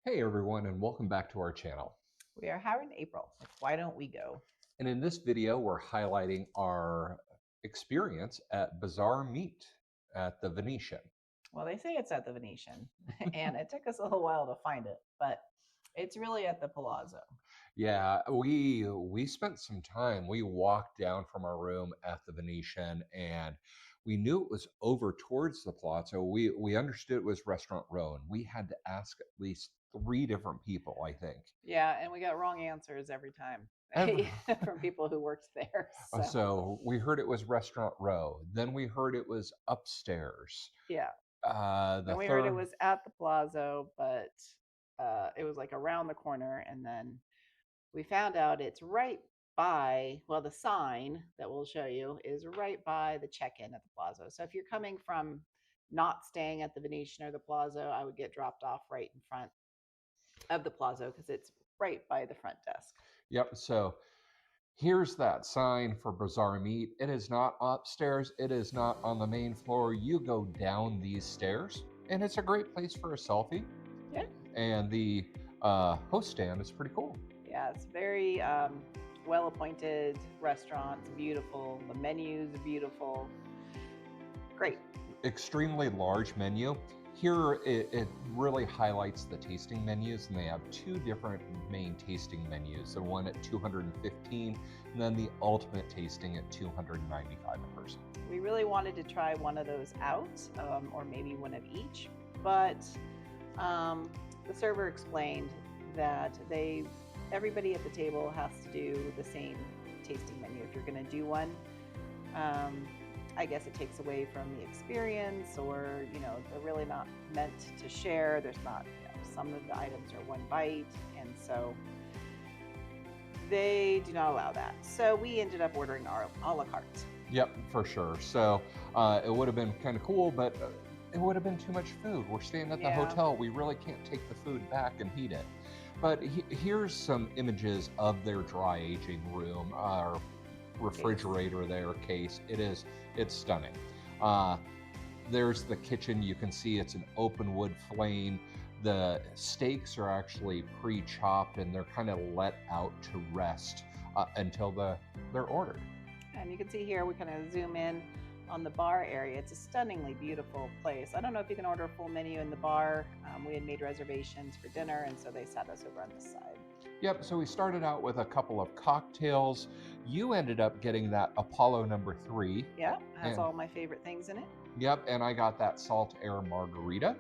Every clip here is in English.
Hey everyone, and welcome back to our channel. We are hiring April. Why don't we go? And in this video, we're highlighting our experience at Bazaar Meat at the Venetian. Well, they say it's at the Venetian, and it took us a little while to find it, but it's really at the Palazzo. Yeah, we spent some time. We walked down from our room at the Venetian, and we knew it was over towards the Palazzo. We understood it was Restaurant Row, and we had to ask at least three different people, I think. Yeah, and we got wrong answers every time Ever. from people who worked there. So we heard it was Restaurant Row. Then we heard it was upstairs. Yeah, The then we heard it third, was at the Palazzo, but it was like around the corner, and then we found out it's right by, well, the sign that we'll show you is right by the check-in at the Plaza. So if you're coming from not staying at the Venetian or the Plaza, I would get dropped off right in front of the Plaza because it's right by the front desk. yep. So here's that sign for Bazaar Meat. It is not upstairs. It is not on the main floor. You go down these stairs, and it's a great place for a selfie. Yeah. And the host stand is pretty cool. Yeah, it's very well appointed restaurant. It's beautiful. The menus are beautiful. Great. Extremely large menu. Here it really highlights the tasting menus, and they have two different main tasting menus. The one at $215, and then the ultimate tasting at $295 a person. We really wanted to try one of those out, or maybe one of each, but the server explained that everybody at the table has to do the same tasting menu. If you're going to do one, I guess it takes away from the experience, or they're really not meant to share. There's not, some of the items are one bite, and so they do not allow that. So we ended up ordering our a la carte. Yep, for sure. So it would have been kind of cool, but it would have been too much food. We're staying at the hotel. We really can't take the food back and heat it. But here's some images of their dry aging room, or refrigerator there, case. It's stunning. There's the kitchen. You can see it's an open wood flame. The steaks are actually pre-chopped, and they're kind of let out to rest until they're ordered. And you can see here, we kind of zoom in on the bar area. It's a stunningly beautiful place. I don't know if you can order a full menu in the bar. We had made reservations for dinner, and so they sat us over on this side. Yep, so we started out with a couple of cocktails. You ended up getting that Apollo number 3. Yeah, has all my favorite things in it. Yep, and I got that salt air margarita.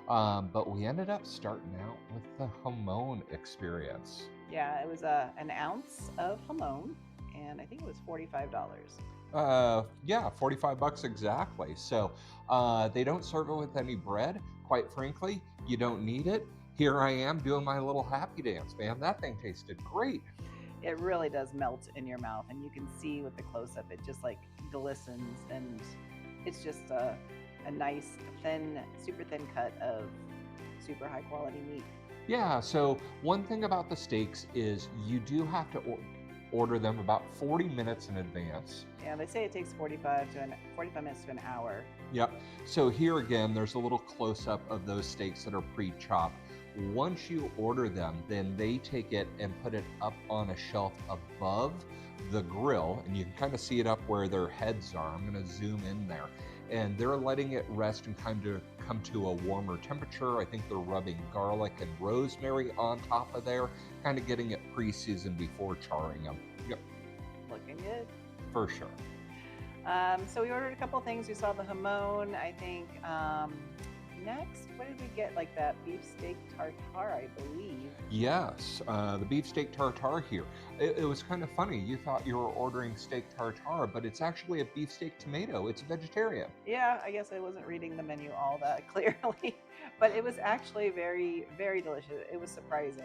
But we ended up starting out with the Hamon experience. Yeah, it was an ounce of Hamon, and I think it was $45. Yeah, $45 exactly. So they don't serve it with any bread. Quite frankly, you don't need it. Here I am doing my little happy dance, man. That thing tasted great. It really does melt in your mouth, and you can see with the close-up, it just like glistens, and it's just a nice, thin, super thin cut of super high quality meat. Yeah, so one thing about the steaks is you do have to order them about 40 minutes in advance. Yeah, they say it takes 45 minutes to an hour. Yep. So here again, there's a little close-up of those steaks that are pre-chopped. Once you order them, then they take it and put it up on a shelf above the grill, and you can kind of see it up where their heads are. I'm going to zoom in there. And they're letting it rest and kind of come to a warmer temperature. I think they're rubbing garlic and rosemary on top of there, kind of getting it pre-seasoned before charring them. Yep. Looking good. For sure. So we ordered a couple things. We saw the Hamon, I think. Next, what did we get? Like that beefsteak tartare, I believe. Yes, the beefsteak tartare here. It was kind of funny. You thought you were ordering steak tartare, but it's actually a beefsteak tomato. It's vegetarian. Yeah, I guess I wasn't reading the menu all that clearly, but it was actually very, very delicious. It was surprising.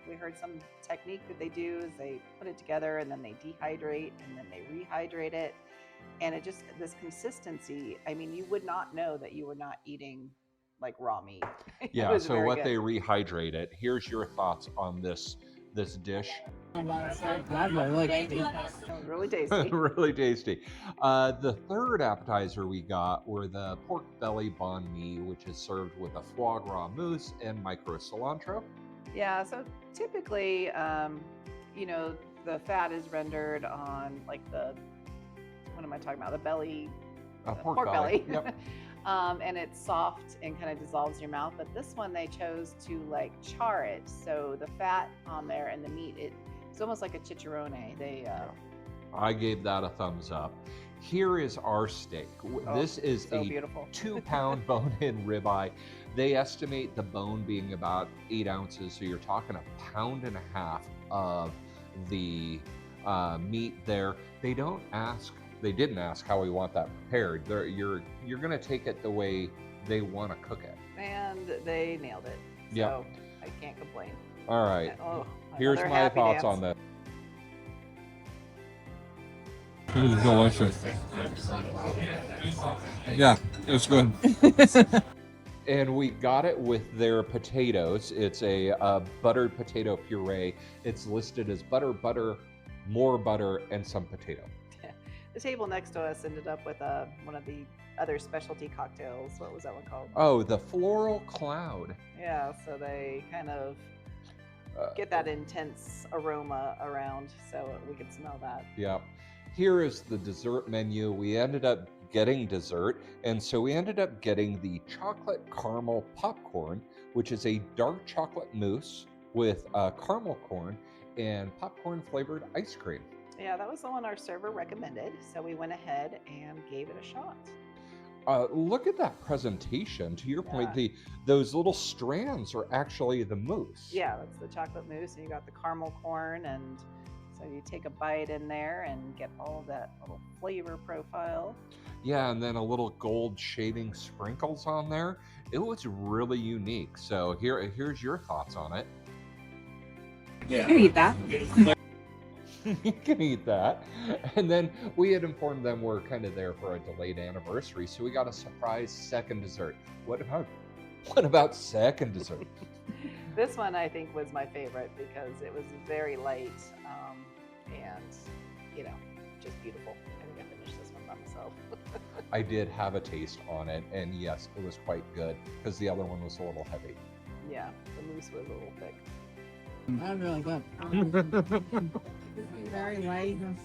We heard some technique that they do is they put it together and then they dehydrate and then they rehydrate it. And it just, this consistency, I mean, you would not know that you were not eating like raw meat. Yeah, so what they rehydrate it. Here's your thoughts on this this dish. That's really tasty. That was really tasty. Really tasty. The third appetizer we got were the pork belly banh mi, which is served with a foie gras mousse and micro cilantro. Yeah, so typically, you know, the fat is rendered on like what am I talking about? The belly, Pork belly. Yep. and it's soft and kind of dissolves in your mouth. But this one, they chose to like char it, so the fat on there and the meat, it's almost like a chicharrone. I gave that a thumbs up. Here is our steak. This is so a beautiful. 2-pound bone-in ribeye. They estimate the bone being about 8 ounces, so you're talking 1.5 pounds of the meat there. They didn't ask how we want that prepared. You're going to take it the way they want to cook it. And they nailed it. Yep. So I can't complain. All right. Oh, Here's another my happy thoughts dance. on this. It was delicious. Yeah, it was good. And we got it with their potatoes. It's a buttered potato puree. It's listed as butter, more butter, and some potato. The table next to us ended up with one of the other specialty cocktails. What was that one called? Oh, the floral cloud. Yeah, so they kind of get that intense aroma around, so we could smell that. Yeah. Here is the dessert menu. We ended up getting dessert, and so we ended up getting the chocolate caramel popcorn, which is a dark chocolate mousse with caramel corn and popcorn flavored ice cream. Yeah, that was the one our server recommended, so we went ahead and gave it a shot. Look at that presentation. To your point, those little strands are actually the mousse. Yeah, that's the chocolate mousse, and you got the caramel corn, and so you take a bite in there and get all of that little flavor profile. Yeah, and then a little gold shading sprinkles on there. It was really unique. So here's your thoughts on it. Yeah. I can eat that. You can eat that. And then we had informed them we're kind of there for a delayed anniversary, so we got a surprise second dessert. What about second dessert? This one I think was my favorite because it was very light and, you know, just beautiful. I think I finished this one by myself. I did have a taste on it, and yes, it was quite good because the other one was a little heavy. Yeah, the mousse was a little thick. That's really good. Very light. The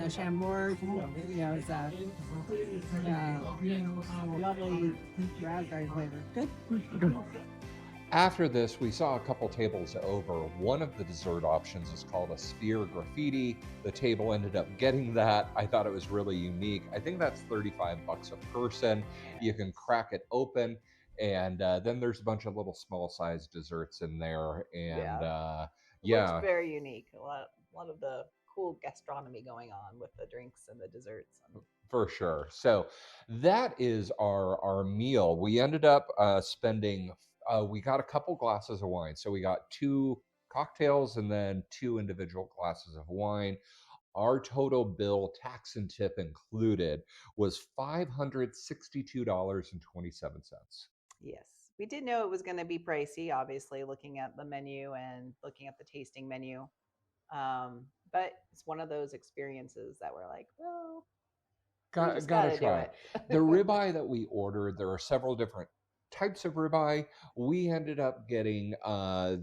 Chambord, it's lovely raspberry flavor. Good. After this, we saw a couple tables over. One of the dessert options is called a sphere graffiti. The table ended up getting that. I thought it was really unique. I think that's $35 a person. You can crack it open, and then there's a bunch of little small size desserts in there. And It looks very unique. A lot of the cool gastronomy going on with the drinks and the desserts. For sure. So that is our meal. We ended up spending. We got a couple glasses of wine. So we got 2 cocktails and then 2 individual glasses of wine. Our total bill, tax and tip included, was $562.27. Yes, we did know it was going to be pricey, obviously, looking at the menu and looking at the tasting menu. But it's one of those experiences that we're like, well, Gotta try it. The ribeye that we ordered, there are several different types of ribeye. We ended up getting I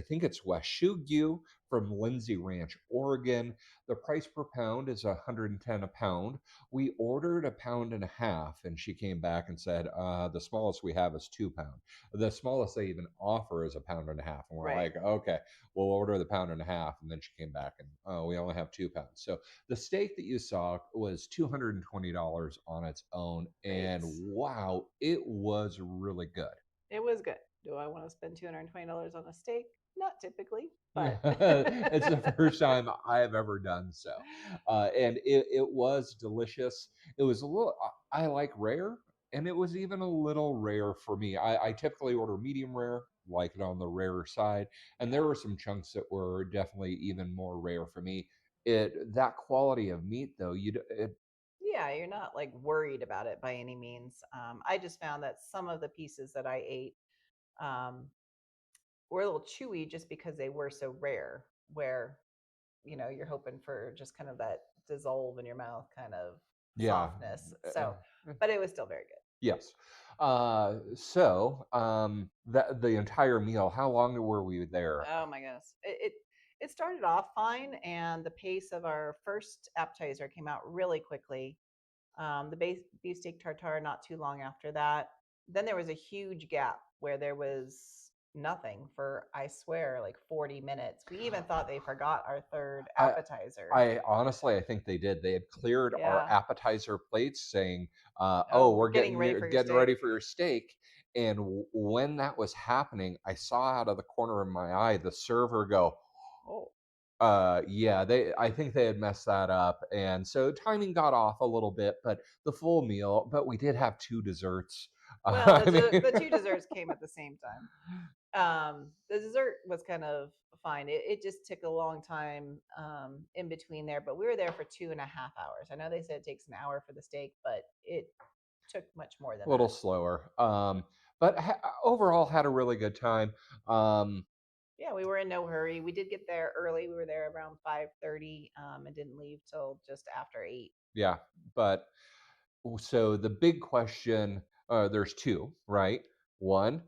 think it's Washugyu from Lindsay Ranch, Oregon. The price per pound is $110 a pound. We ordered 1.5 pounds, and she came back and said, the smallest we have is 2 pounds. The smallest they even offer is 1.5 pounds. And we're like, okay, we'll order the 1.5 pounds. And then she came back and we only have 2 pounds. So the steak that you saw was $220 on its own. And wow, it was really good. It was good. Do I want to spend $220 on a steak? Not typically, but it's the first time I have ever done so. And it was delicious. It was a little, I like rare, and it was even a little rare for me. I typically order medium rare, like it on the rarer side. And there were some chunks that were definitely even more rare for me. That quality of meat though, yeah, you're not like worried about it by any means. I just found that some of the pieces that I ate were a little chewy just because they were so rare. Where you're hoping for just kind of that dissolve in your mouth kind of Yeah. softness. uh, So, but it was still very good. yes. The entire meal, how long were we there? Oh my goodness. It started off fine, and the pace of our first appetizer came out really quickly. The beef steak tartare not too long after that. Then there was a huge gap where there was nothing for, I swear, like 40 minutes. We even thought they forgot our third I appetizer. I honestly, I think they did. They had cleared our Yeah. appetizer plates, saying, "Oh, Oh, we're getting ready for your getting steak. ready for your steak." And when that was happening, I saw out of the corner of my eye the server go, Oh, yeah, I think they had messed that up, and so timing got off a little bit, but the full meal. But we did have two desserts. well, I mean, the two desserts came at the same time. The dessert was kind of fine. It just took a long time in between there, but we were there for 2.5 hours. I know they said it takes an hour for the steak, but it took much more than a little that. slower. But overall, had a really good time. Um, Yeah, we were in no hurry. We did get there early. We were there around 5:30, and didn't leave till just after 8. yeah, but so the big question, there's two, right? One,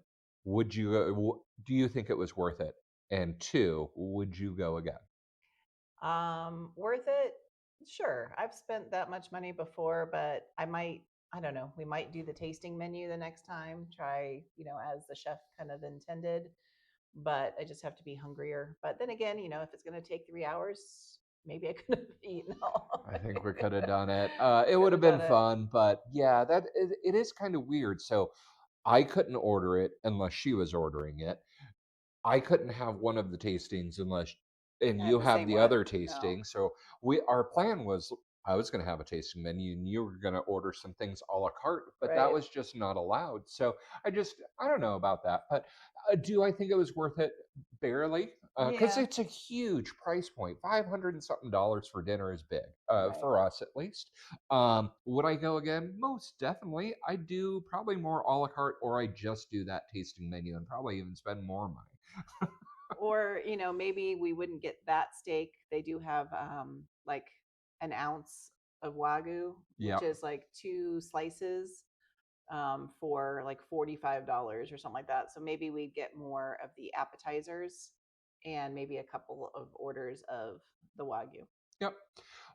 do you think it was worth it? And two, would you go again? Worth it? Sure. I've spent that much money before, but I don't know, we might do the tasting menu the next time, try, as the chef kind of intended, but I just have to be hungrier. But then again, if it's going to take 3 hours, maybe I could have eaten all I of think we it. could have done it. It would Could have have been done it. fun, but yeah, it is kind of weird. So I couldn't order it unless she was ordering it. I couldn't have one of the tastings unless, and At you the have same the one? other No. tasting. So our plan was I was going to have a tasting menu and you were going to order some things a la carte, but that Right. was just not allowed. So I don't know about that, but do I think it was worth it? Barely, because Yeah. it's a huge price point. 500 and something dollars for dinner is big, Right. for us at least. Would I go again? Most definitely. I do probably more a la carte, or I just do that tasting menu and probably even spend more money. Or, maybe we wouldn't get that steak. They do have like an ounce of Wagyu, which Yep. is like two slices for like $45 or something like that. So maybe we'd get more of the appetizers and maybe a couple of orders of the Wagyu. Yep.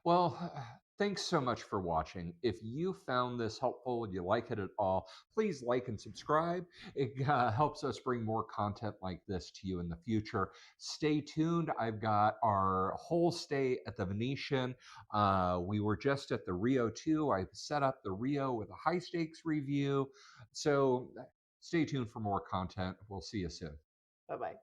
Well, thanks so much for watching. If you found this helpful, you like it at all, please like and subscribe. It helps us bring more content like this to you in the future. Stay tuned. I've got our whole stay at the Venetian. We were just at the Rio too. I've set up the Rio with a high stakes review. So stay tuned for more content. We'll see you soon. Bye bye.